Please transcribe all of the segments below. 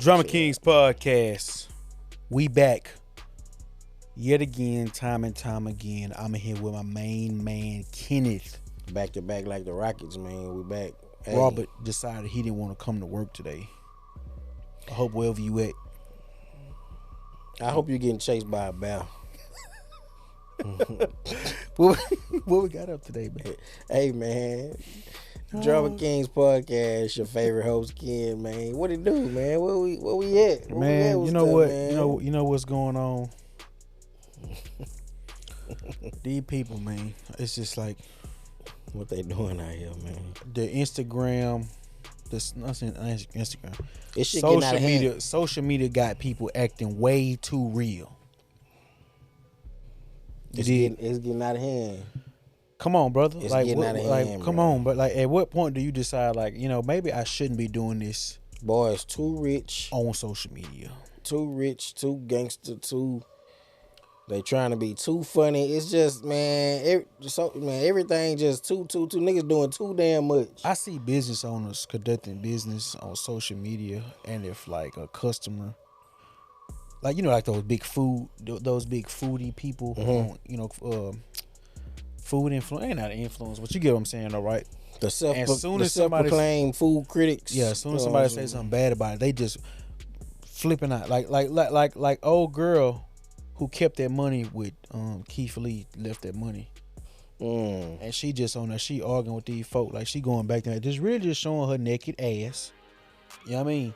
Drama Kings podcast. We back. Yet again, time and time again. I'm here with my main man, Kenneth. Back to back like the Rockets, man. We back. Hey. Robert decided he didn't want to come to work today. I hope wherever you at. I hope you're getting chased by a bear. What we got up today, man? Hey, man. Drama Kings podcast. Your favorite host, Ken, man. What it do, man? Where we at? Where Man, we at you know stuff, what? Man? You know what's going on. These people, man. It's just like What they doing out here, man? the Instagram. Not saying Instagram. This shit getting out of hand. Social media got people acting way too real. It's getting out of hand. Come on, brother. It's like, getting out of hand, come bro. on, but like, at what point do you decide, like, you know, maybe I shouldn't be doing this? Boy, it's too rich. On social media. Too rich, too gangster, they trying to be too funny. It's just, man, everything just too niggas doing too damn much. I see business owners conducting business on social media, and if like a customer, like, you know, like those big foodie people, you know, food influence, ain't not an influence, but you get what I'm saying, though, right? The self-proclaimed food critics. Yeah, as soon as somebody says something bad about it, they just flipping out. Like old girl who kept that money with Keith Lee, left that money. And she just on there, she arguing with these folk, like she going back there, just really just showing her naked ass. You know what I mean?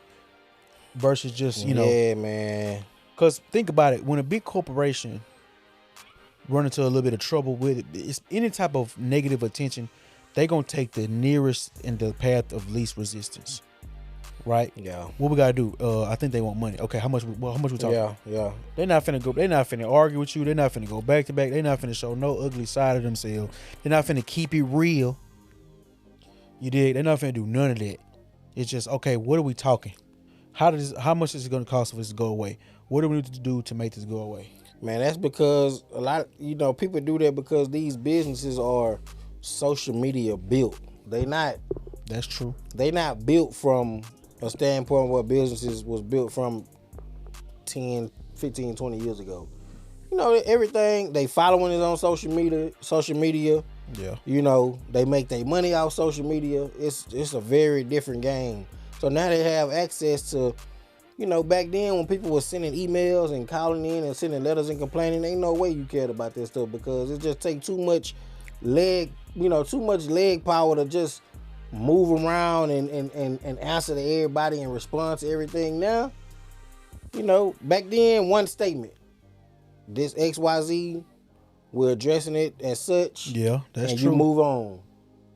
Versus just, you know. Yeah, man. Because think about it, when a big corporation run into a little bit of trouble with it, it's any type of negative attention, they gonna take the nearest and the path of least resistance, right? Yeah. What we gotta do? I think they want money. Okay, how much we talking? Yeah. They're not finna argue with you. They're not finna go back to back. They're not finna show no ugly side of themselves. They're not finna keep it real. You dig? They're not finna do none of that. It's just, okay, what are we talking? How much is it gonna cost for this to go away? What do we need to do to make this go away? Man, that's because a lot of, people do that because these businesses are social media built. That's true. They not built from a standpoint where businesses was built from 10, 15, 20 years ago. You know, everything they following is on social media. Yeah. You know, they make their money off social media. It's a very different game. So now they have access to, you know, back then when people were sending emails and calling in and sending letters and complaining, ain't no way you cared about this stuff because it just take too much leg power to just move around and answer to everybody and respond to everything. Now, you know, back then, one statement. This XYZ, we're addressing it as such. Yeah, that's and true. You move on.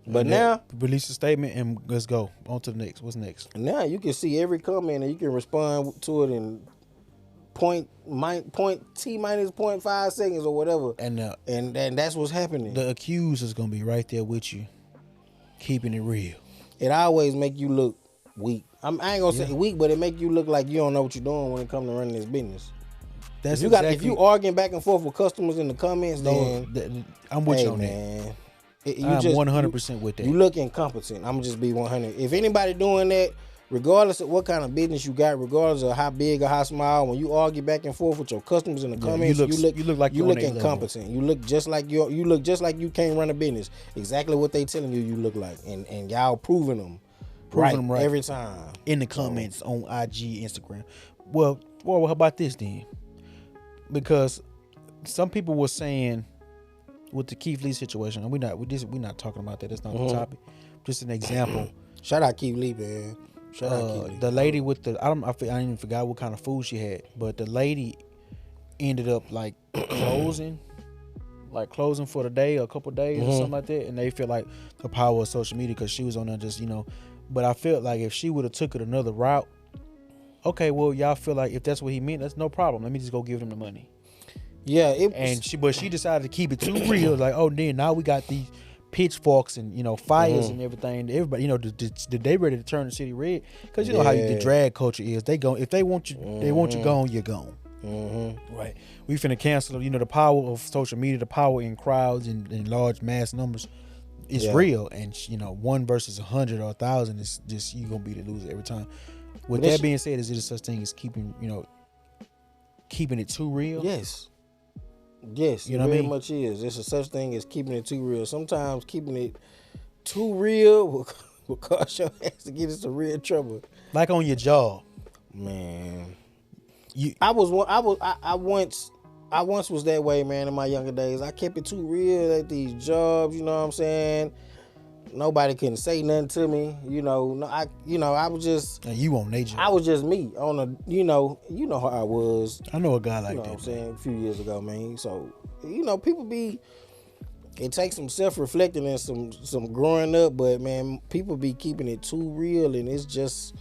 But now, release a statement and let's go on to the next. What's next? Now you can see every comment and you can respond to it in T-0.5 seconds or whatever. And that's what's happening. The accused is gonna be right there with you, keeping it real. It always make you look weak. I ain't gonna say weak, but it make you look like you don't know what you're doing when it comes to running this business. That's if you arguing back and forth with customers in the comments, then I'm with you on man. that. I'm 100% with that. You look incompetent. I'm gonna just be 100. If anybody doing that, regardless of what kind of business you got, regardless of how big or how small, when you argue back and forth with your customers in the comments, you look incompetent. You look just like you can't run a business. Exactly what they telling you look like, and y'all proving them right every time in the comments on IG, Instagram. Well, how about this then? Because some people were saying, with the Keith Lee situation, and we're not talking about that. That's not the topic. Just an example. Shout out Keith Lee, man. Shout out Keith Lee. The lady with I even forgot what kind of food she had, but the lady ended up like closing for the day or a couple days or something like that, and they feel like the power of social media because she was on there just, you know. But I felt like if she would have took it another route, okay, well, y'all feel like if that's what he meant, that's no problem. Let me just go give him the money. Yeah, but she decided to keep it too real. Like, oh, then now we got these pitchforks and, you know, fires and everything. Everybody, you know, they ready to turn the city red because you know how the drag culture is. They go if they want you, they want you gone. You're gone. Right. We finna cancel. You know, the power of social media, the power in crowds and in large mass numbers, is real. And you know, 1 versus 100 or 1,000 is just you gonna be the loser every time. With that being said, is it a such thing as keeping it too real? Yes. Yes, You it know what I very mean? much is. There's a such thing as keeping it too real. Sometimes keeping it too real will cause your ass to get into real trouble. Like on your job. Man. You I once was that way, man, in my younger days. I kept it too real at these jobs, you know what I'm saying? Nobody couldn't say nothing to me, I was just and you on nature. I was just me on a, you know how I was. I know a guy like You know that. what I'm saying? A few years ago, man. So, people it takes some self-reflecting and some growing up, but man, people be keeping it too real, and it's just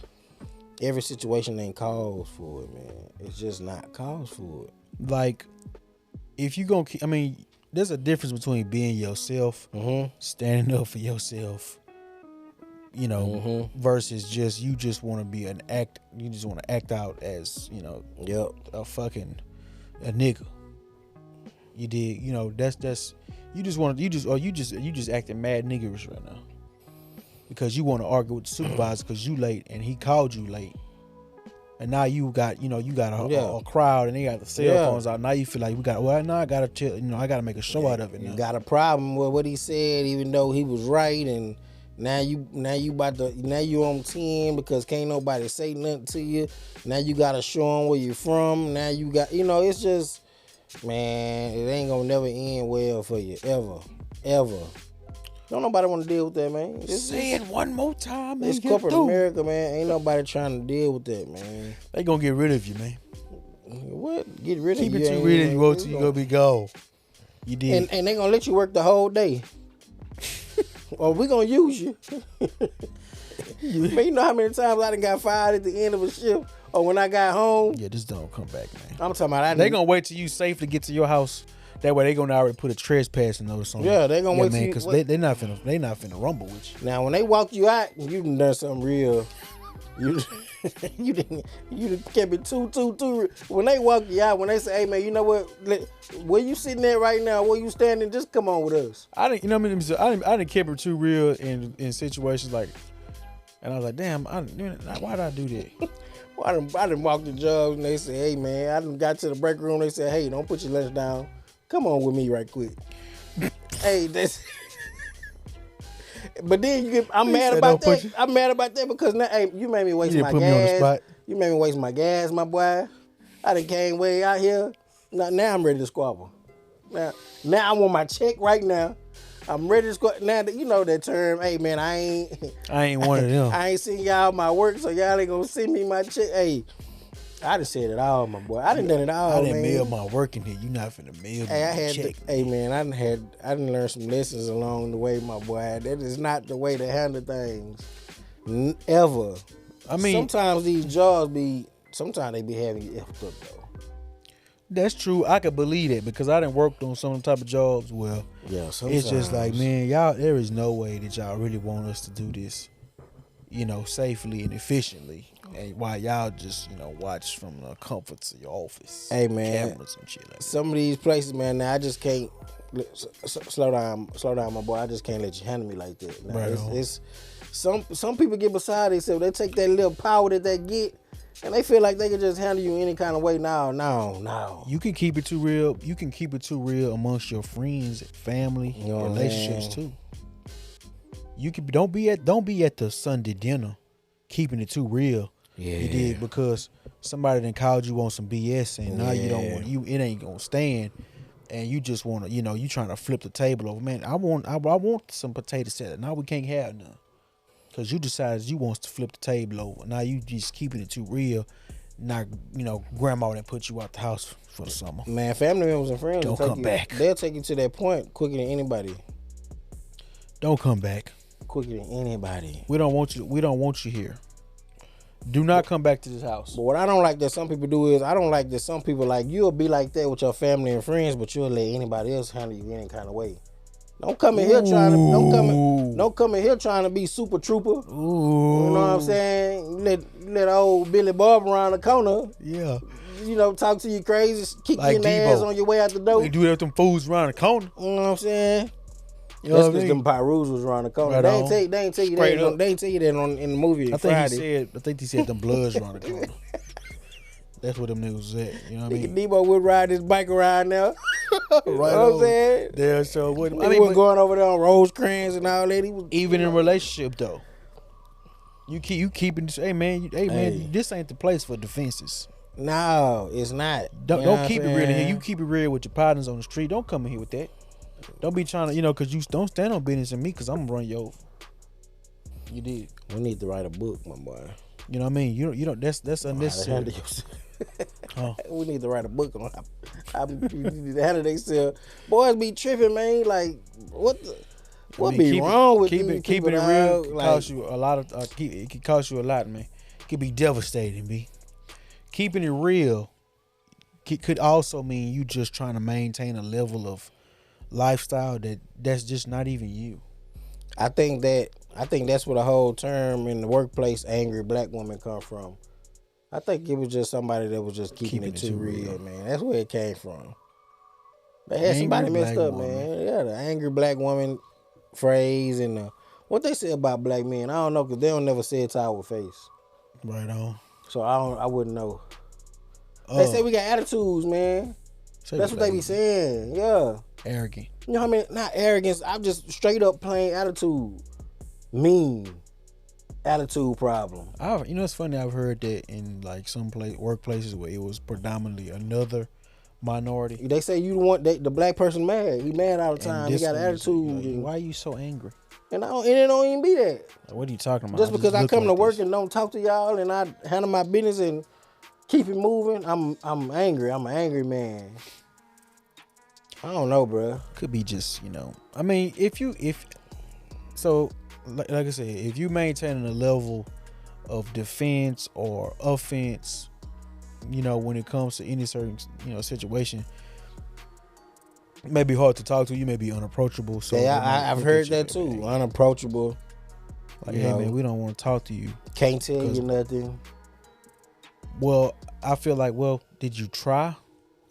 every situation ain't calls for it, man. It's just not calls for it. Like, if you gonna keep, there's a difference between being yourself, standing up for yourself, versus you just want to be you just want to act out as, a fucking a nigga. You did, that's you just acting mad niggerish right now because you want to argue with the supervisor because you late and he called you late. And now you got a crowd and they got the cell phones out. Now you feel like I gotta chill. I gotta make a show out of it. You now. got a problem with what he said, even though he was right, and now you on 10 because can't nobody say nothing to you. Now you gotta show them where you're from. Now you got it's just, man, it ain't gonna never end well for you ever. Don't nobody want to deal with that, man. Say it one more time. It's corporate America, man. Ain't nobody trying to deal with that, man. They gonna get rid of you, man. What? Get rid of you? Keep it too real. You want to, you gonna be gone. You did. And they gonna let you work the whole day. Or we gonna use you. Man, you know how many times I done got fired at the end of a shift, or when I got home? Yeah, just don't come back, man. I'm talking about they gonna wait till you safe to get to your house. That way they gonna already put a trespassing notice on you. Yeah, they gonna wait till you, because they not finna rumble with you. Now when they walk you out, you done something real. You didn't kept it too real. When they walk you out, when they say, "Hey man, you know what? Where you sitting at right now? Where you standing? Just come on with us." I didn't keep it too real in situations like, and I was like, damn, why did I do that? Well, I done walked the jobs and they say, "Hey man," I done got to the break room. They said, "Hey, don't put your lunch down. Come on with me right quick." Hey, that's. But then I'm mad about that. I'm mad about that because now, hey, you made me waste my gas. You made me waste my gas, my boy. I done came way out here. Now I'm ready to squabble. Now I want my check right now. I'm ready to squabble. Now you know that term. Hey man, I ain't one of them. I ain't seen y'all my work, so y'all ain't gonna send me my check. Hey. I done said it all, my boy. I done done it all, man. I done mail my work in here. You not finna mail me check. Hey, man, I done learned some lessons along the way, my boy. That is not the way to handle things. Ever. Sometimes these jobs sometimes they be having you effed up, though. That's true. I could believe that because I done worked on some type of jobs. Well, yeah, sometimes. It's just like, man, y'all, there is no way that y'all really want us to do this, safely and efficiently. And while y'all just, watch from the comforts of your office. Hey, man. Cameras and shit like that. Some of these places, man, now I just can't. Slow down, my boy. I just can't let you handle me like that. Now, it's some people get beside themselves. They take that little power that they get, and they feel like they can just handle you any kind of way. No. You can keep it too real. You can keep it too real amongst your friends, family, relationships too. You can don't be at the Sunday dinner, keeping it too real. Yeah. You did because somebody done called you on some BS and now you don't want it ain't gonna stand, and you just want to you trying to flip the table over. Man, I want some potato salad. Now we can't have none because you decided you wants to flip the table over. Now you just keeping it too real. Now grandma done put you out the house for the summer. Man, family members and friends don't come back. They'll take you to that point quicker than anybody. Don't come back quicker than anybody. We don't want you here. Do not come back to this house. But what I don't like that some people do is I don't like that some people you'll be like that with your family and friends, but you'll let anybody else handle you any kind of way. Don't come in here trying to be super trooper. Ooh. You know what I'm saying? Let old Billy Bob around the corner. Yeah. Talk to you crazy, kick like you in the ass on your way out the door. They do that with them fools around the corner. You know what I'm saying? You know That's what I because mean? them Pyrus was around the corner. Right They on. ain't tell you that. Straight up. They ain't tell you that in the movie I Friday. think he said them bloods around the corner. That's what them niggas was at. You know what I mean? Debo would ride his bike around now. Right You know what I'm on. saying? Yeah, so what? I mean, going over there on Rosecrans and all that. He was Even in relationship though, you keeping this. Hey man, this ain't the place for defenses. No, it's not. Don't keep it real in here. You keep it real with your partners on the street. Don't come in here with that. Don't be trying to, because you don't stand on business in me, because I'm gonna run you over. You did. We need to write a book, my boy. You know what I mean? You don't. That's unnecessary. Huh? We need to write a book on how people need to handle themselves. Boys be tripping, man. Like what be wrong with these keeping people? it real Like, cost you a lot of. It can cost you a lot, man. It could be devastating, B. Keeping it real could also mean you just trying to maintain a level of lifestyle that's just not even you. I think that's where the whole term in the workplace "angry black woman" come from. I think it was just somebody that was just keeping it too real, man. That's where it came from. They had somebody messed up, man. Yeah, the angry black woman phrase and what they say about black men. I don't know, because they don't never say it to our face. Right on. So I wouldn't know. They say we got attitudes, man. That's what they be saying. Yeah. Arrogant. You know what I mean? Not arrogance. I'm just straight up plain attitude. Mean. Attitude problem. It's funny. I've heard that in like some workplaces where it was predominantly another minority. They say you want the black person mad. He mad all the time. He got an attitude. Like, why are you so angry? And it don't even be that. Like, what are you talking about? Just because I come to work this. and don't talk to y'all and I handle my business and keep it moving, I'm angry. I'm an angry man. I don't know, bro. Could be just, I mean, like I said, if you maintaining a level of defense or offense, when it comes to any certain, situation, it may be hard to talk to. You may be unapproachable. So yeah, I've heard that too. Man. Unapproachable. Like, hey man, we don't want to talk to you. Can't tell you nothing. Well, I feel like, did you try,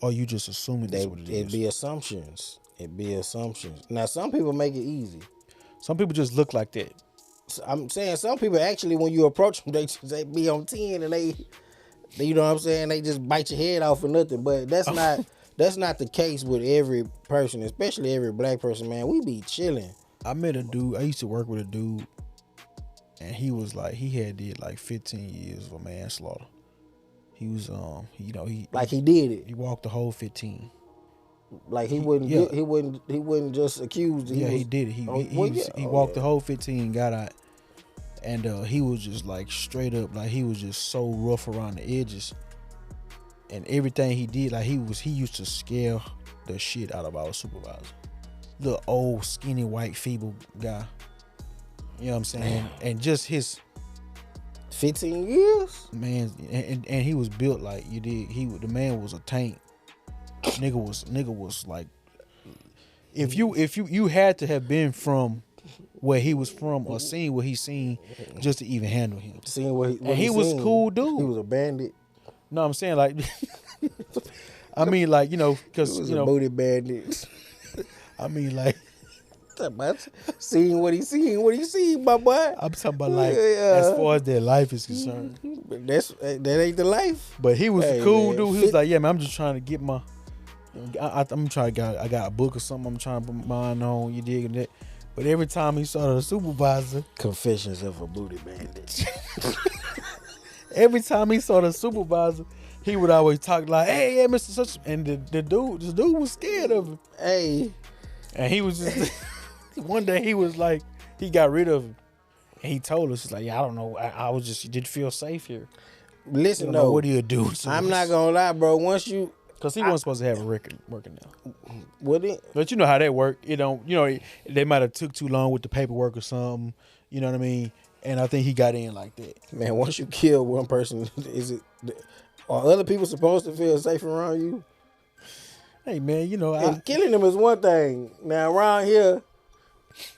or you just assuming that's what it is? It'd be assumptions. Now, some people make it easy. Some people just look like that. I'm saying some people actually, when you approach them, they be on 10 and they, you know what I'm saying, they just bite your head off for nothing. But that's not the case with every person, especially every black person, man. We be chilling. I met a dude. I used to work with a dude, and he was like, he did like 15 years of manslaughter. He was, he did it. He walked the whole 15. Like he wouldn't just accuse. He did it. He walked the whole 15, got out, and he was just like straight up, like he was just so rough around the edges, and everything he did, like he used to scare the shit out of our supervisor, the old skinny white feeble guy. You know what I'm saying? And just his 15 years, man, and he was built like you did. The man was a tank. Nigga was like, if you had to have been from where he was from or seen what he seen just to even handle him. Seeing what he was seen, cool dude. He was a bandit. No, I'm saying like, I mean like because a booty bandit. I mean like. Seeing what he seen, my boy. I'm talking about like as far as their life is concerned. That ain't the life. But he was a cool dude. He was like, yeah, man, I'm just trying to get my. I got a book or something. I'm trying to put mine on. You dig that? But every time he saw the supervisor, Confessions of a Booty Bandit. Every time he saw the supervisor, he would always talk like, "Hey, yeah, Mr. Such," and this dude was scared of him. Hey, and he was just. One day he was like, he got rid of him, and he told us, like, yeah, I don't know, I was just, did feel safe here. Listen, though, what do you do? I'm not gonna lie, bro. Once you, because he wasn't supposed to have a record working now. Would it? But you know how that work. It don't, they might have took too long with the paperwork or something. You know what I mean? And I think he got in like that. Man, once you kill one person, are other people supposed to feel safe around you? Hey man, and killing them is one thing. Now around here,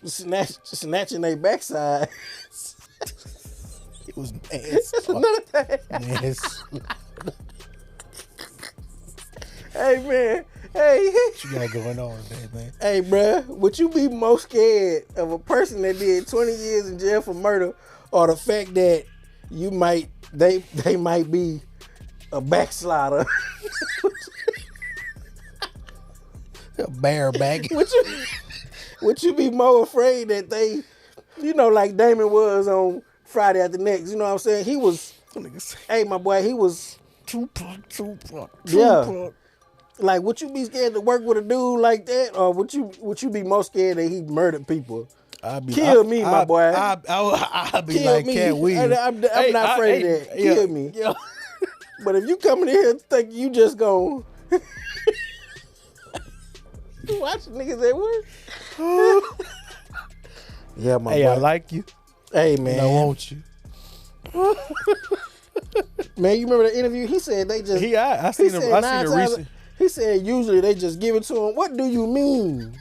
snatching their backside. It was nasty. That's another thing. Nasty. Hey man, Hey, What you got going on today, man? hey, bruh, would you be most scared of a person that did 20 years in jail for murder, or the fact that they might be a backslider? A bareback. Would you be more afraid that they, like Damon was on Friday After Next? You know what I'm saying? He was, hey, my boy, he was. Tupac. Yeah. Like, would you be scared to work with a dude like that, or would you be most scared that he murdered people? Kill me, my boy. I'd be Kill like me. Cat Williams. I'm not afraid of that. Kill me. Yeah. But if you come in here thinking you just go watch niggas at work. Yeah, my Hey, boy. I like you. Hey, man. And I want you. Man, you remember the interview? He said they just. I seen it recent. He said usually they just give it to him. What do you mean?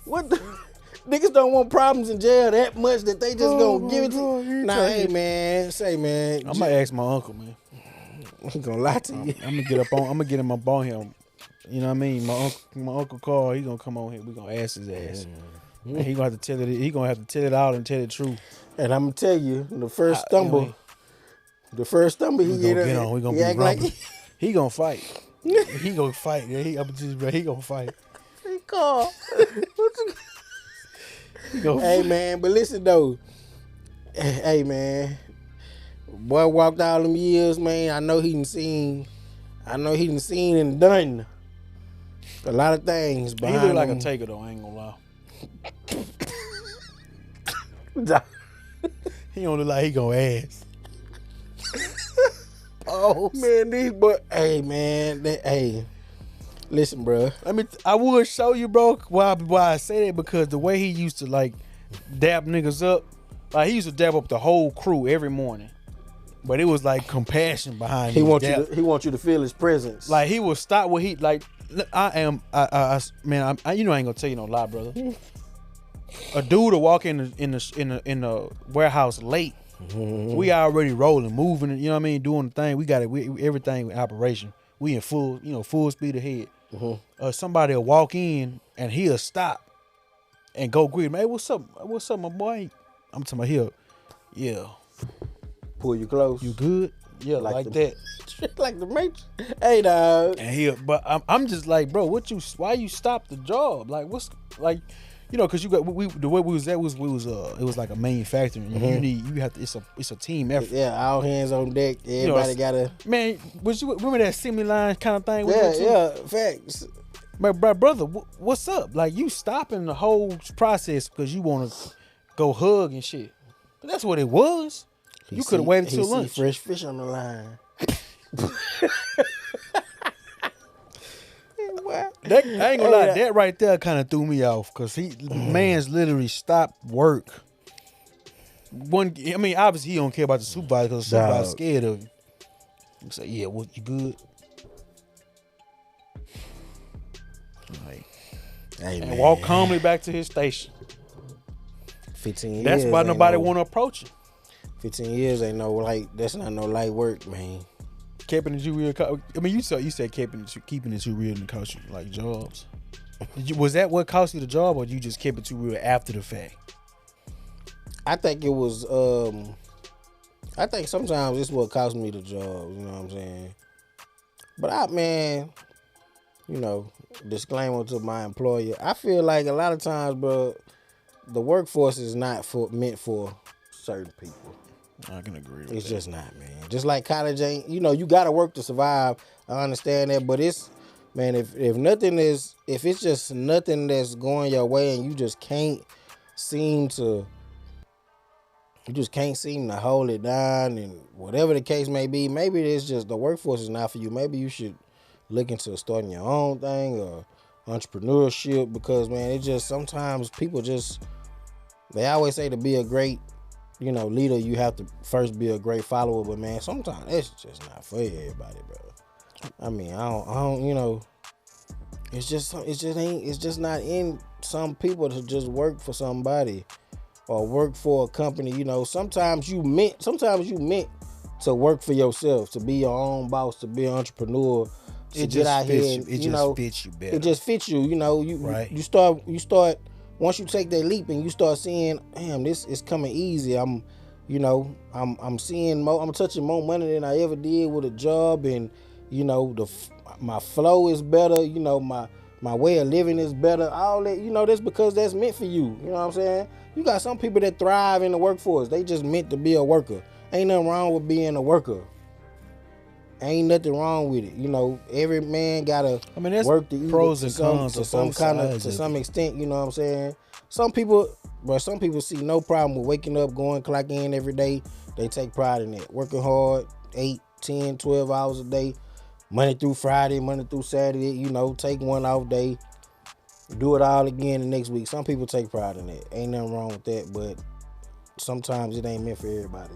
Niggas don't want problems in jail that much that they just gonna give it to. Nah, hey man, I'm gonna ask my uncle, man. He gonna lie to you. I'm gonna get him up on him. You know what I mean? My uncle Carl, he gonna come on here. We gonna ask his ass. And he gonna have to tell it. He gonna have to tell it out and tell the truth. And I'm gonna tell you, the first stumble he get on. We gonna be act like he gonna fight. He gonna fight. Yeah, he gonna fight. He called. Hey man, but listen though. Hey man, boy walked all them years, man. I know he done seen and done a lot of things. He Behind look like him. a taker though. I ain't gonna lie. He don't look like he gonna ass. Oh man, these boy. Hey man, hey. Listen, bro. I would show you, bro, why I say that, because the way he used to like dab niggas up, like he used to dab up the whole crew every morning, but it was like compassion behind. He wants you to feel his presence. Like he would stop what he like. Man, I ain't gonna tell you no lie, brother. A dude will walk in the warehouse late. Mm-hmm. We already rolling, moving, you know what I mean, doing the thing. We got it. Everything in operation. We in full speed ahead. Mm-hmm. Somebody will walk in and he'll stop and go greet him. Hey, what's up? What's up, my boy? I'm talking about here. Yeah. Pull you close. You good? Yeah, like that. Like the Matrix. Hey, dog. And but I'm just like, bro, why you stop the job? Like, what's like, because you got the way we was at was it was like a manufacturing. Mm-hmm. You have to. It's a team effort. Yeah, all hands on deck. Everybody gotta. Man, remember that semi-line kind of thing? Yeah, facts. My brother, what's up? Like, you stopping the whole process because you want to go hug and shit. But that's what it was. You could have waited till lunch. Fresh fish on the line. I ain't gonna lie, that right there kind of threw me off, because man's literally stopped work. Obviously he don't care about the supervisor because the supervisor's scared of him. He say, yeah, what, you good? Like, and walk calmly back to his station. 15 years. That's why nobody want to approach him. 15 years ain't that's not no light work, man. Keeping it too real. You said keeping it too real and cost you like jobs. Was that what cost you the job, or you just kept it too real after the fact? I think it was. I think sometimes it's what cost me the job. You know what I'm saying? But disclaimer to my employer. I feel like a lot of times, bro, the workforce is not meant for certain people. I can agree with It's that. just not, man. Just like college ain't, you got to work to survive. I understand that, but it's, man, if it's just nothing that's going your way and you just can't seem to hold it down, and whatever the case may be, maybe it's just the workforce is not for you. Maybe you should look into starting your own thing or entrepreneurship, because, man, it just, sometimes people they always say to be a great leader, you have to first be a great follower, but man, sometimes it's just not for everybody, bro. I don't, it's just not in some people to just work for somebody or work for a company. Sometimes you meant to work for yourself, to be your own boss, to be an entrepreneur, to get out here. It just fits you better. It just fits you. You know, right. You start once you take that leap and you start seeing, damn, this is coming easy. I'm seeing more. I'm touching more money than I ever did with a job, and you know my flow is better. You know my way of living is better. All that, you know, that's because that's meant for you. You know what I'm saying? You got some people that thrive in the workforce. They just meant to be a worker. Ain't nothing wrong with being a worker. Ain't nothing wrong with it. You know, every man gotta work to eat pros and cons to some extent. You know what I'm saying? Some people see no problem with waking up, going clock in every day. They take pride in that. Working hard, 8, 10, 12 hours a day, Monday through Friday, Monday through Saturday. You know, take one off day, do it all again the next week. Some people take pride in that. Ain't nothing wrong with that, but sometimes it ain't meant for everybody.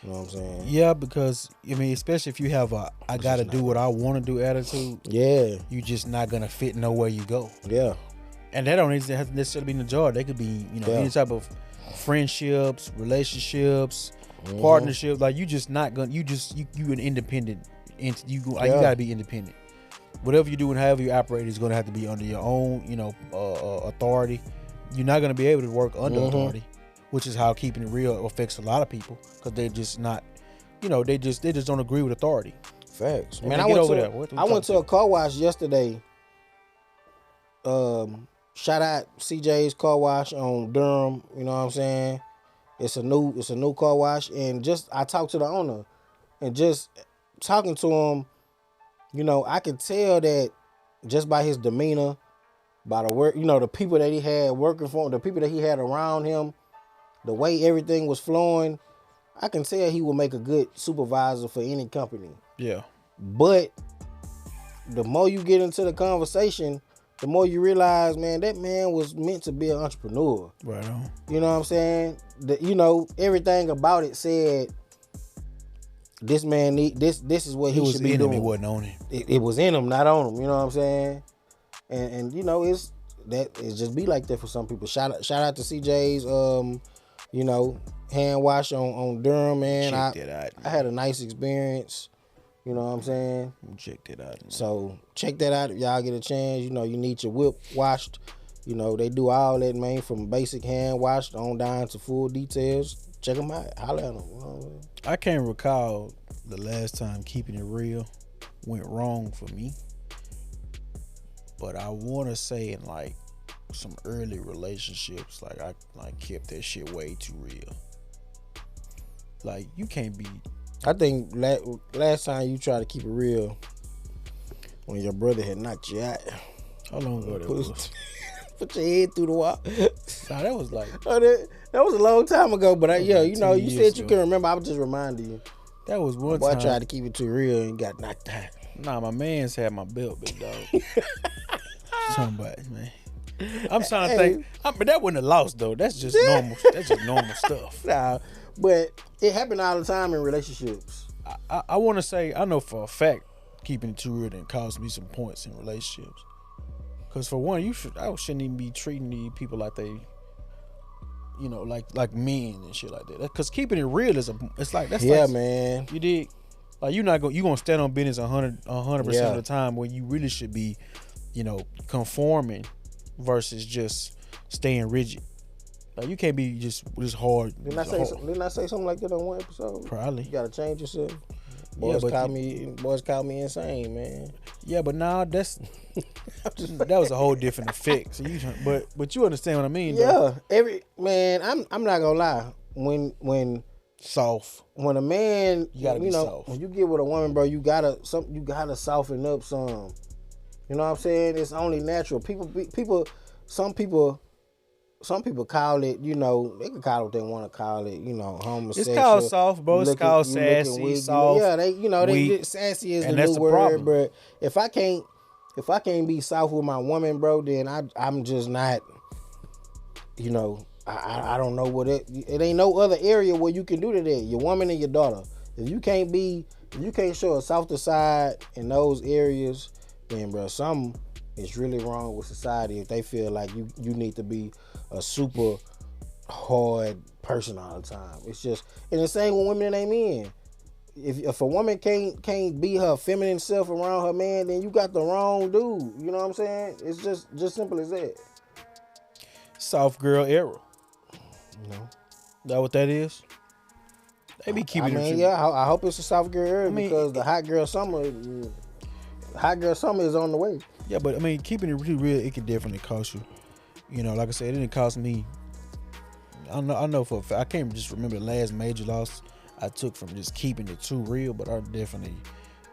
You know what I'm saying? Yeah, because I mean, especially if you have a I gotta do what I want to do attitude. Yeah, you just not gonna fit nowhere you go. Yeah, and that don't necessarily be in the job. They could be, you know, any type of friendships, relationships, partnerships. Like you just not gonna. You an independent. You gotta be independent. Whatever you do and however you operate is gonna have to be under your own, you know, authority. You're not gonna be able to work under authority. Which is how keeping it real affects a lot of people, because they're just not, you know, they just don't agree with authority. Facts. Man, I went to a car wash yesterday. Shout out CJ's Car Wash on Durham. You know what I'm saying? It's a new car wash, and I talked to the owner, and just talking to him, you know, I could tell that just by his demeanor, by the work, you know, the people that he had working for him, the people that he had around him. The way everything was flowing, I can tell he will make a good supervisor for any company. Yeah. But the more you get into the conversation, the more you realize, man, that man was meant to be an entrepreneur. Right on. You know what I'm saying? You know, everything about it said, this man this is what he should be doing. It wasn't on him. It was in him, not on him. You know what I'm saying? And you know, it's just be like that for some people. Shout out to CJ's you know, hand wash on Durham, man. I had a nice experience. You know what I'm saying? Check that out. Man. So check that out if y'all get a chance. You know, you need your whip washed. You know, they do all that, man, from basic hand wash on down to full details. Check them out. Holler at them. You know what I mean? I can't recall the last time keeping it real went wrong for me. But I want to say in like some early relationships, like I kept that shit way too real. Like you can't be. I think last time you tried to keep it real when your brother had knocked you out. How long ago that was? Put your head through the wall. Nah, that was like that was a long time ago. But you know, you said you couldn't remember. I was just reminding you. That was one time. I tried to keep it too real and got knocked out. Nah, my man's had my belt, big dog. Somebody, man. I'm trying to think. But that wasn't a loss though. That's just normal. That's just normal stuff. Nah, but it happened all the time in relationships. I want to say I know for a fact keeping it too real didn't cost me some points in relationships. Cause for one, I shouldn't even be treating these people like they, you know, like men and shit like that. Cause keeping it real that's man. You dig? Like you gonna stand on business 100% of the time when you really should be, you know, conforming versus just staying rigid. Like you can't be just hard. Didn't I say something like that on one episode? Probably. You gotta change yourself. Boys call me insane, man. Yeah, but nah, that was a whole different effect. So but you understand what I mean? Yeah, I'm not gonna lie. When soft, when a man, you gotta be soft. When you get with a woman, bro, you gotta soften up some. You know what I'm saying? It's only natural. Some people call it, you know, they can call it what they want to call it, you know, homosexual. It's called soft, bro. It's called sassy, soft. Yeah, they get sassy is the new word. But if I can't be soft with my woman, bro, then I'm just not, you know, I don't know what it ain't no other area where you can do that. Your woman and your daughter. If you can't show a softer side in those areas, then bro, something is really wrong with society if they feel like you need to be a super hard person all the time. It's just, and the same with women and they men. if a woman can't be her feminine self around her man, then you got the wrong dude. You know what I'm saying? It's just simple as that. Soft girl era. You know? That what that is? They be keeping it. Yeah, I hope it's a soft girl era because the hot girl summer is on the way. Yeah, but I mean, keeping it really real, it can definitely cost you. You know, like I said, it didn't cost me. I know for a fact. I can't just remember the last major loss I took from just keeping it too real, but I definitely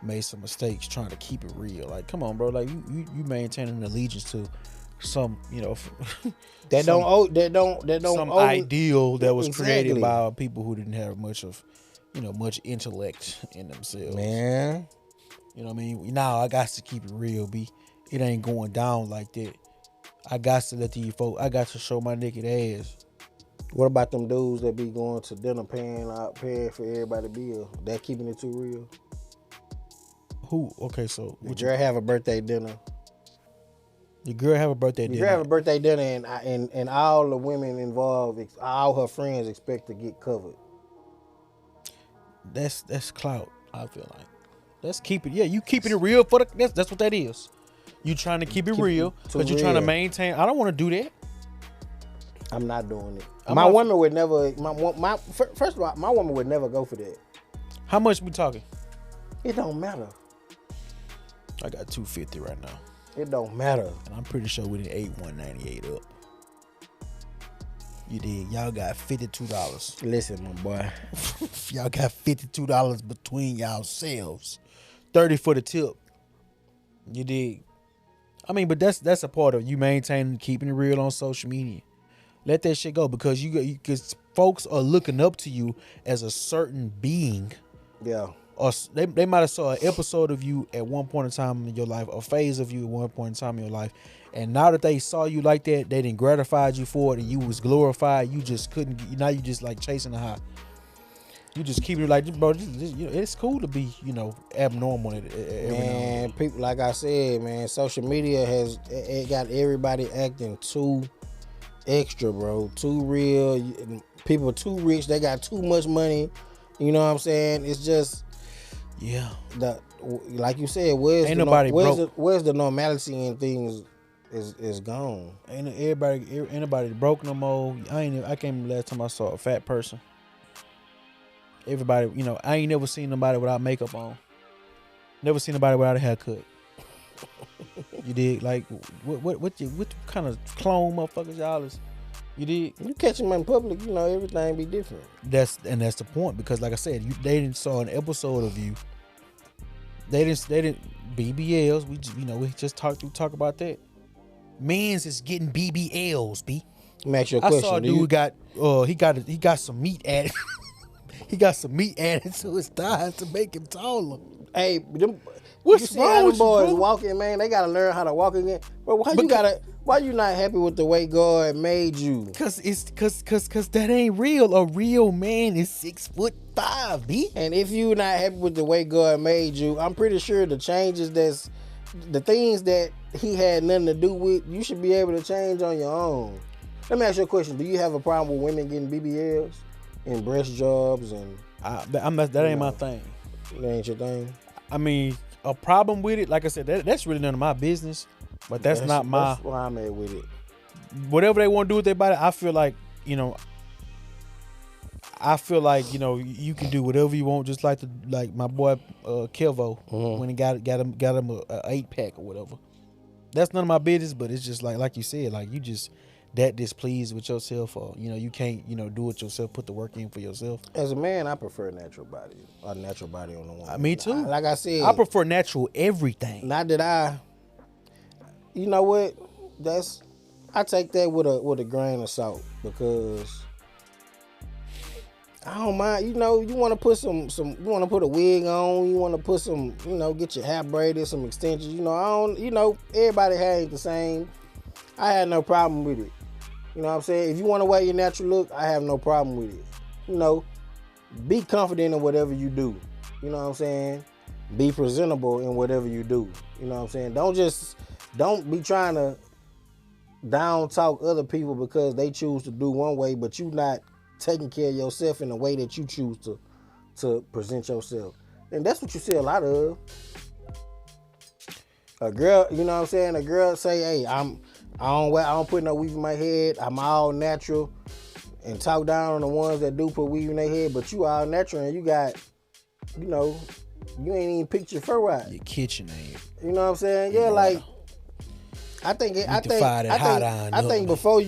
made some mistakes trying to keep it real. Like, come on, bro. Like you maintaining an allegiance to some, you know, that don't some ideal that was created by people who didn't have much intellect in themselves. Man, you know what I mean? Now I got to keep it real, B. It ain't going down like that. I got to let these folks. I got to show my naked ass. What about them dudes that be going to dinner paying for everybody's bill? That keeping it too real? Who? Okay, so the girl have a birthday dinner. The girl have a birthday dinner. The girl have a birthday dinner, and all the women involved, all her friends expect to get covered. That's clout. I feel like that's keeping. Yeah, you keeping it real for the. That's what that is. You trying to keep it real because you're trying to maintain. I don't want to do that. I'm not doing it. My woman would never. First of all, my woman would never go for that. How much we talking? It don't matter. I got $250 right now. It don't matter. And I'm pretty sure we didn't ate $198 up. You did. Y'all got $52. Listen, my boy. Y'all got $52 between yourselves. 30 for the tip. You did. I mean, but that's a part of you maintaining, keeping it real on social media. Let that shit go because because folks are looking up to you as a certain being. Yeah. Or they might have saw an episode of you at one point in time in your life, a phase of you at one point in time in your life, and now that they saw you like that, they didn't gratified you for it, and you was glorified. You just couldn't. Now you just like chasing the high. You just keeping it like, bro. It's cool to be, abnormal. Man, people, like I said, man, social media it got everybody acting too extra, bro. Too real. People too rich. They got too much money. You know what I'm saying? It's just, yeah. Like you said, where's the normalcy in things is gone. Ain't anybody broke no more. I can't remember last time I saw a fat person. Everybody, I ain't never seen nobody without makeup on. Never seen nobody without a haircut. You dig? Like, what kind of clone motherfuckers y'all is? You did. You catch them in public, everything be different. That's the point, because like I said, they didn't saw an episode of you. They didn't BBLs. We just talk about that. Men's is getting BBLs, B. Let me ask you a question. I saw a dude he got some meat added. He got some meat added to his thighs to make him taller. Hey, what's wrong with boys you, walking, man? They gotta learn how to walk again. But why you not happy with the way God made you? Cause that ain't real. A real man is 6'5", B. And if you not happy with the way God made you, I'm pretty sure the changes the things that he had nothing to do with, you should be able to change on your own. Let me ask you a question. Do you have a problem with women getting BBLs and breast jobs and? That ain't my thing. That ain't your thing. I mean, a problem with it, like I said, that's really none of my business. But that's why I'm at with it. Whatever they want to do with their body, I feel like, you can do whatever you want, just like my boy Kelvo when he got him a 8-pack or whatever. That's none of my business, but it's just like you said, like you just that displeased with yourself, or you can't do it yourself, put the work in for yourself. As a man, I prefer a natural body on the woman. Me too. Like I said, I prefer natural everything. Not that you know what? I take that with a grain of salt, because I don't mind. You want to put you want to put a wig on. You want to put some, get your hair braided, some extensions. Everybody hair ain't the same. I had no problem with it. You know what I'm saying? If you want to wear your natural look, I have no problem with it. Be confident in whatever you do. You know what I'm saying? Be presentable in whatever you do. You know what I'm saying? Don't be trying to down talk other people because they choose to do one way, but you not taking care of yourself in the way that you choose to present yourself. And that's what you see a lot of. A girl, you know what I'm saying? A girl say, hey, I don't put no weave in my head. I'm all natural. And talk down on the ones that do put weave in their head, but you all natural and you got, you know, you ain't even picked your fur out. Your kitchen ain't. You know what I'm saying? Yeah, like I think before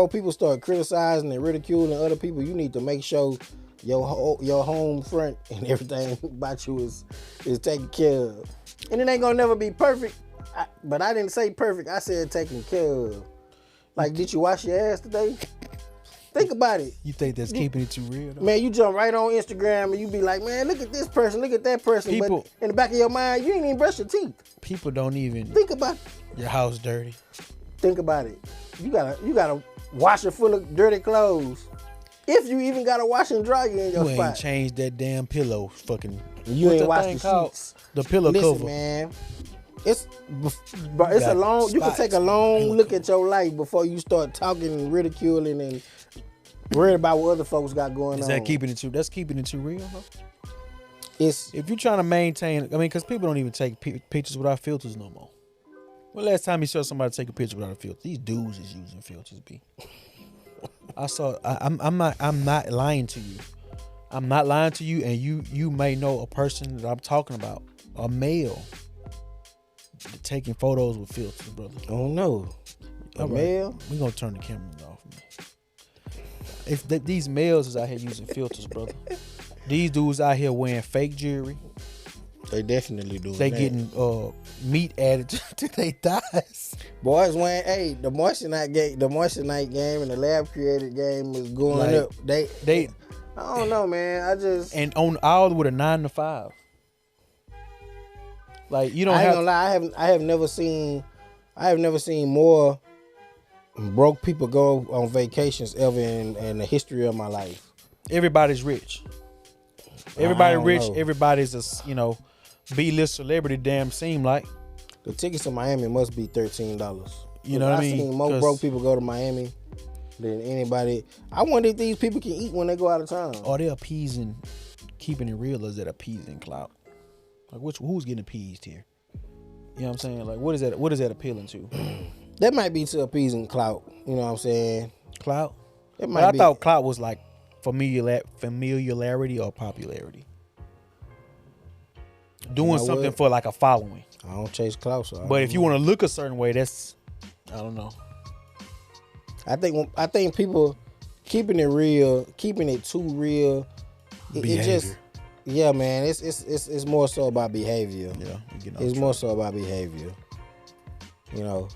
people start criticizing and ridiculing other people, you need to make sure your home front and everything about you is taken care of. And it ain't gonna never be perfect, but I didn't say perfect. I said taken care of. Like, did you wash your ass today? Think about it. You think that's keeping it too real, though? Man, you jump right on Instagram and you be like, man, look at this person, look at that person. But in the back of your mind, you ain't even brush your teeth. People don't even think about it. Your house dirty. Think about it. You gotta wash it full of dirty clothes. If you even gotta wash and dry you in your spot. You ain't changed that damn pillow, fucking. You ain't washed the sheets. The pillow cover. Man. It's a long. You can take a long look at your life before you start talking and ridiculing and worried about what other folks got going on. Is that keeping it too? That's keeping it too real, though. If you're trying to maintain, I mean, because people don't even take pictures without filters no more. When last time you saw somebody take a picture without a filter? These dudes is using filters, B. I'm not lying to you. I'm not lying to you, and you may know a person that I'm talking about, a male, taking photos with filters, brother. Oh no, a male? We gonna turn the cameras off, man. If these males is out here using filters, brother. These dudes out here wearing fake jewelry. They definitely do. They getting meat added to their thighs. Boys wearing, the moissanite game and the lab created game is going up. They I don't know, man. And on all with a 9 to 5. Like, you don't I ain't gonna lie, I have never seen more broke people go on vacations ever in the history of my life. Everybody's rich. Everybody rich. Know. Everybody's a B-list celebrity. Damn, seem like the tickets to Miami must be $13. You know what I mean? I've seen more broke people go to Miami than anybody. I wonder if these people can eat when they go out of town. Are they appeasing, keeping it real, or is that appeasing clout? Like, who's getting appeased here? You know what I'm saying? Like, what is that appealing to? That might be to appeasing clout. You know what I'm saying? Clout? I thought clout was like familiarity or popularity. Doing something for like a following. I don't chase clout. But if you want to look a certain way, that's, I don't know. I think people keeping it real, keeping it too real, it just, yeah, man. It's more so about behavior. Yeah, it's more so about behavior. You know,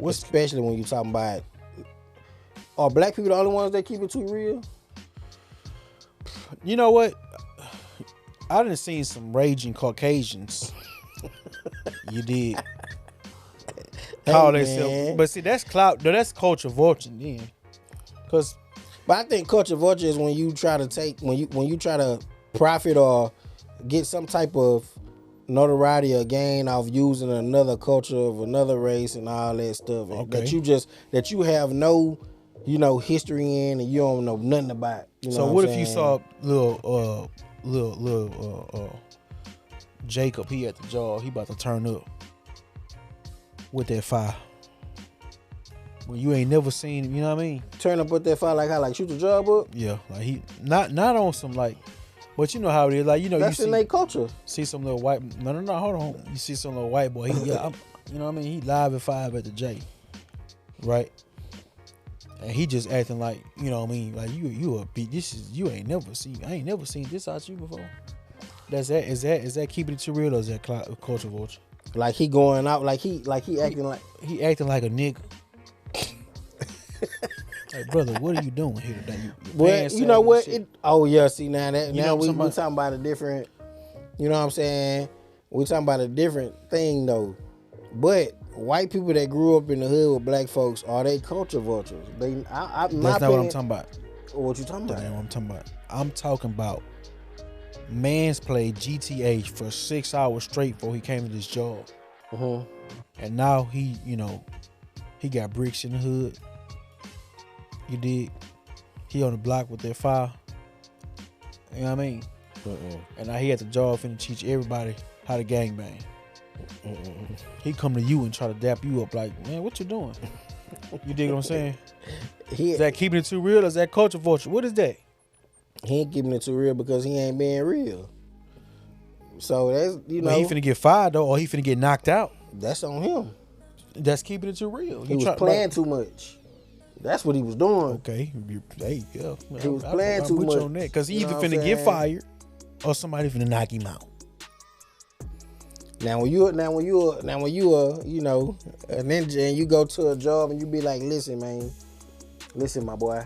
especially when you're talking about, are black people the only ones that keep it too real? You know what? I done seen some raging Caucasians. You did. Call themselves, but see, that's clout. That's culture vulturing then. But I think culture vulture is when you try to profit or get some type of notoriety or gain off using another culture of another race and all that stuff that you have no, history in and you don't know nothing about. So what if you saw little Jacob? He at the jaw. He about to turn up with that fire. Well, you ain't never seen him, you know what I mean? Turn up with that fire like how, like shoot the job up? Yeah, like he not on some like, but you know how it is. Like, that's in their culture. See some little white. No, hold on. You see some little white boy. You know what I mean? He live at 5 at the J, right? And he just acting like, you know what I mean? Like you a beat. You ain't never seen. I ain't never seen this out you before. Is that keeping it too real, or is that culture vulture? Like he going out, like he acting like a nigga. Like, brother, what are you doing here today? Well, you know what? See now we talking about a different. You know what I'm saying? We talking about a different thing though. But white people that grew up in the hood with black folks, are they culture vultures? That's not what I'm talking about. What you talking about? That's not what I'm talking about. I'm talking about man's played GTA for 6 hours straight before he came to this job. And now he got bricks in the hood. You dig? He on the block with that fire. You know what I mean? And now he at the job finna teach everybody how to gangbang. He come to you and try to dap you up like, man, what you doing? You dig what I'm saying? Is that keeping it too real or is that culture vulture? What is that? He ain't keeping it too real because he ain't being real. So that's, you know. He finna get fired though, or he finna get knocked out. That's on him. That's keeping it too real. He was playing too much. That's what he was doing. Okay, there you go. He was playing too much. On that because he either finna get fired or somebody finna knock him out. Now when you you know, a ninja and you go to a job and you be like, listen, man, listen, my boy,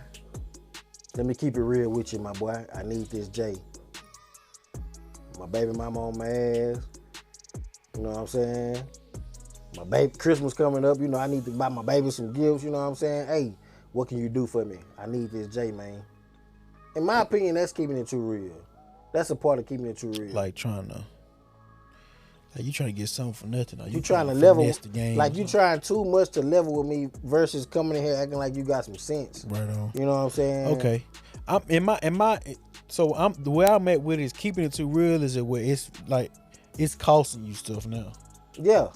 let me keep it real with you, my boy. I need this J. My baby mama on my ass. You know what I'm saying? My baby Christmas coming up, you know, I need to buy my baby some gifts, you know what I'm saying? Hey, what can you do for me? I need this J, man. In my opinion, that's keeping it too real. That's a part of keeping it too real. Like you trying to get something for nothing. Or you trying to level the game. Like you trying too much to level with me versus coming in here acting like you got some sense. Right on. You know what I'm saying? Okay. The way I'm at with it is keeping it too real is where it's like it's costing you stuff now. Yeah,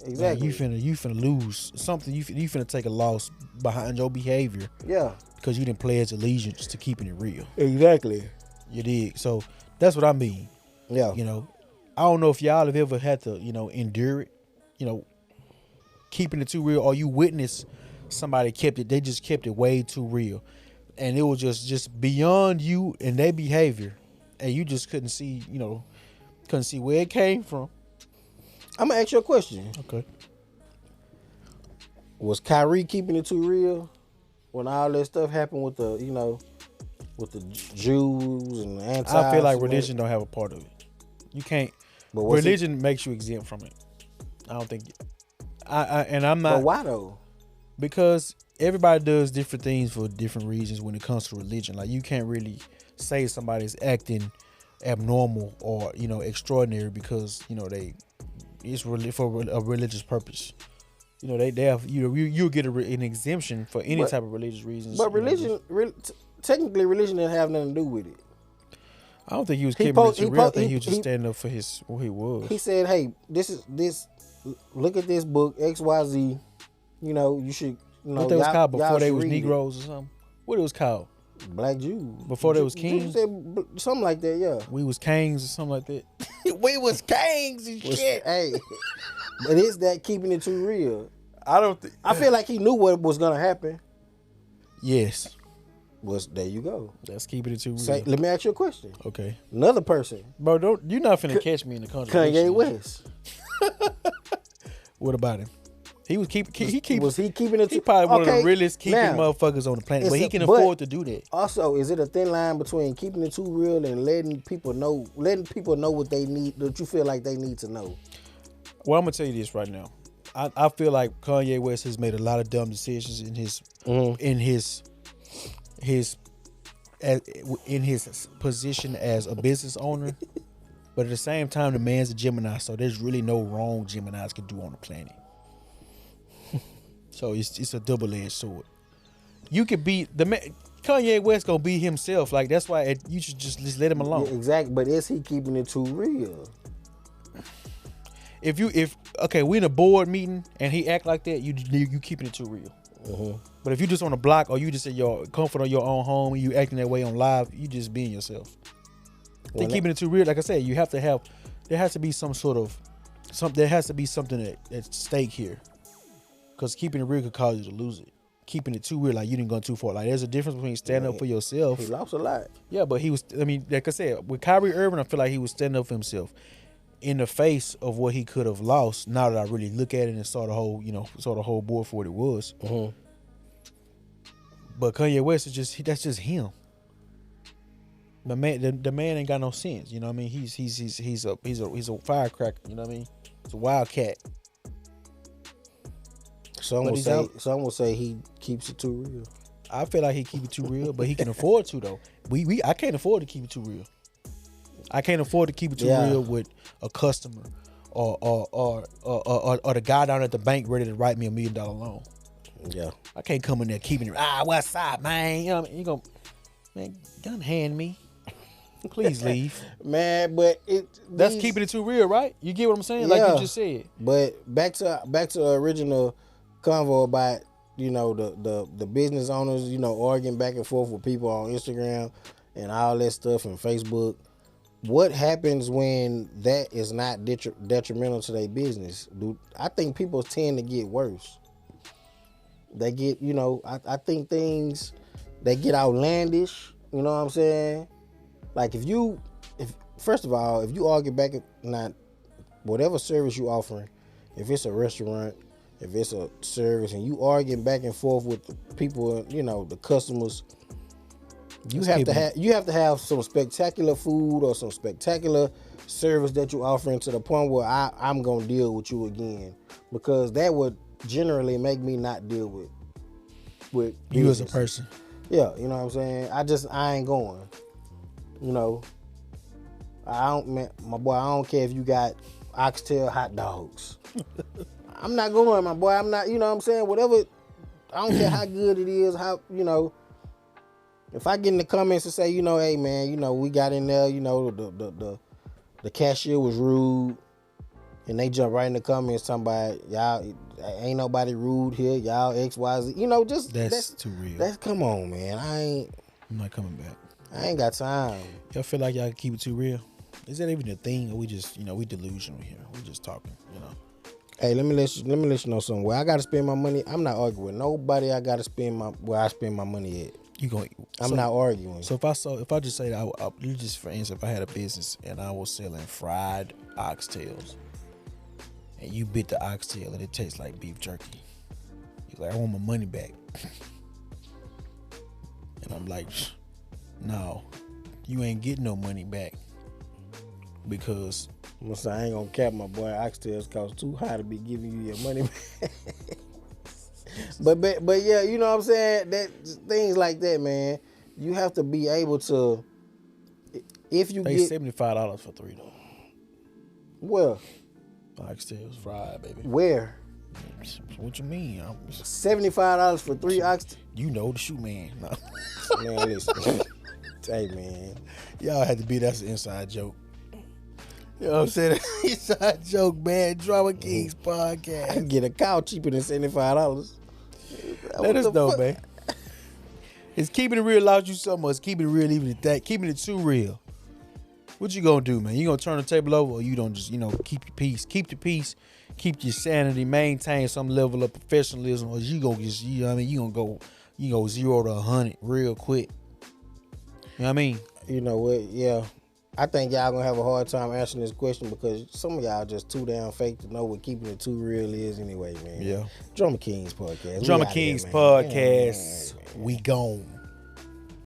exactly. Man, you finna lose something. You finna take a loss behind your behavior. Yeah. Because you didn't pledge allegiance to keeping it real. Exactly. You dig? So that's what I mean. Yeah. You know, I don't know if y'all have ever had to, you know, endure it, you know, keeping it too real, or you witness somebody they just kept it way too real. And it was just beyond you and their behavior. And you just couldn't see where it came from. I'm going to ask you a question. Okay. Was Kyrie keeping it too real when all that stuff happened with the, you know, with the Jews and the anti? I feel like religion don't have a part of it. You can't. But religion makes you exempt from it. I don't think. I'm not. But why though? Because everybody does different things for different reasons when it comes to religion. Like you can't really say somebody's acting abnormal or, you know, extraordinary because, you know, it's really for a religious purpose. You know, they have, you know, you'll get an exemption for any type of religious reasons. But religion, technically, religion didn't have nothing to do with it. I don't think he was keeping it too real. I think he was just standing up for who he was. He said, "Hey, look at this book XYZ. You know, you should. You know, what they was called before they was Negroes or something? What it was called? Black Jews. Before they was kings? Something like that, yeah. We was kings or something like that. We was kings and shit. Hey, but is that keeping it too real? I don't think. I feel like he knew what was gonna happen. Yes. There you go. That's keeping it too real. Let me ask you a question. Okay. Another person. Bro, you're not finna catch me in the country. Kanye West. What about him? Was he keeping it? He probably one of the realest keeping motherfuckers on the planet, but he can afford to do that. Also, is it a thin line between keeping it too real and letting people know what they need, that you feel like they need to know? Well, I'm gonna tell you this right now. I feel like Kanye West has made a lot of dumb decisions in his position as a business owner, but at the same time, the man's a Gemini, so there's really no wrong Geminis can do on the planet. So it's a double-edged sword. You could be the man. Kanye West gonna be himself. Like that's why you should just let him alone. Yeah, exactly. But is he keeping it too real? If we in a board meeting and he act like that, you keeping it too real. Mm-hmm. But if you just on a block or you just at your comfort of your own home and you acting that way on live, you just being yourself. They're keeping it too real. Like I said, there has to be something at stake here. Because keeping it real could cause you to lose it. Keeping it too real, like you didn't go too far. Like there's a difference between standing up for yourself. He lost a lot. Yeah, but like I said, with Kyrie Irving, I feel like he was standing up for himself in the face of what he could have lost. Now that I really look at it and saw the whole board for what it was. Mm-hmm. But Kanye West that's just him. The man ain't got no sense. You know what I mean? He's a firecracker. You know what I mean? He's a wildcat. Some will say he keeps it too real. I feel like he keep it too real, but he can afford to though. I can't afford to keep it too real. I can't afford to keep it too real with a customer or the guy down at the bank ready to write me $1 million loan. Yeah. I can't come in there keeping it. West side, man. You know what I mean? You go, man, don't hand me. Please leave. Man, but That's keeping it too real, right? You get what I'm saying? Like you just said. But back to the original convo about, you know, the business owners, you know, arguing back and forth with people on Instagram and all that stuff and Facebook. What happens when that is not detrimental to their business? I think people tend to get worse. They get, you know, I think things, they get outlandish. You know what I'm saying? Like first of all, if you argue back, not whatever service you offering, if it's a restaurant, if it's a service, and you arguing back and forth with the people, you know, the customers, you have to have some spectacular food or some spectacular service that you offering to the point where I'm gonna deal with you again, because that would generally make me not deal with you as a person. Yeah, you know what I'm saying? I ain't going. You know, my boy, I don't care if you got oxtail hot dogs. I'm not going, my boy. I'm not, you know what I'm saying? Whatever, I don't care how good it is, how, you know, if I get in the comments and say, you know, hey man, you know, we got in there, you know, the cashier was rude, and they jump right in the comments talking about, y'all, ain't nobody rude here, y'all XYZ, you know, just that's too real. That's, come on, man. I'm not coming back. I ain't got time. Y'all feel like y'all can keep it too real? Is that even a thing, or we just, you know, we delusional here? We just talking, you know. Hey, let me let you know something. Where I gotta spend my money, I'm not arguing with nobody. I gotta spend where I spend my money at. I'm not arguing. So if I just say that, you just, for instance, if I had a business and I was selling fried oxtails, and you bit the oxtail and it tastes like beef jerky, you're like, I want my money back. And I'm like, no, you ain't getting no money back, because I ain't gonna cap, my boy. Oxtails cost too high to be giving you your money back. but yeah, you know what I'm saying? That things like that, man. You have to be able to. If you they get $75 for 3 though. Well, oxtails fried, baby. Where? What you mean? $75 for 3 oxtails. You know the shoe man. No. Man, listen. Hey man, y'all had to be, that's an inside joke. You know what I'm saying? Inside joke, man. Drama Kings podcast. I can get a cow cheaper than $75. Let us know, man. Is keeping it real allows you so much? Keeping it real even at that? Keeping it too real? What you gonna do, man? You gonna turn the table over, or you don't just, you know, keep your peace? Keep the peace. Keep your sanity. Maintain some level of professionalism, or you gonna just, you know what I mean? You go 0 to 100 real quick. You know what I mean? You know what? Yeah. I think y'all gonna have a hard time answering this question, because some of y'all just too damn fake to know what keeping it too real is anyway, man. Yeah. Drama Kings podcast. Drama Kings podcast. We gone.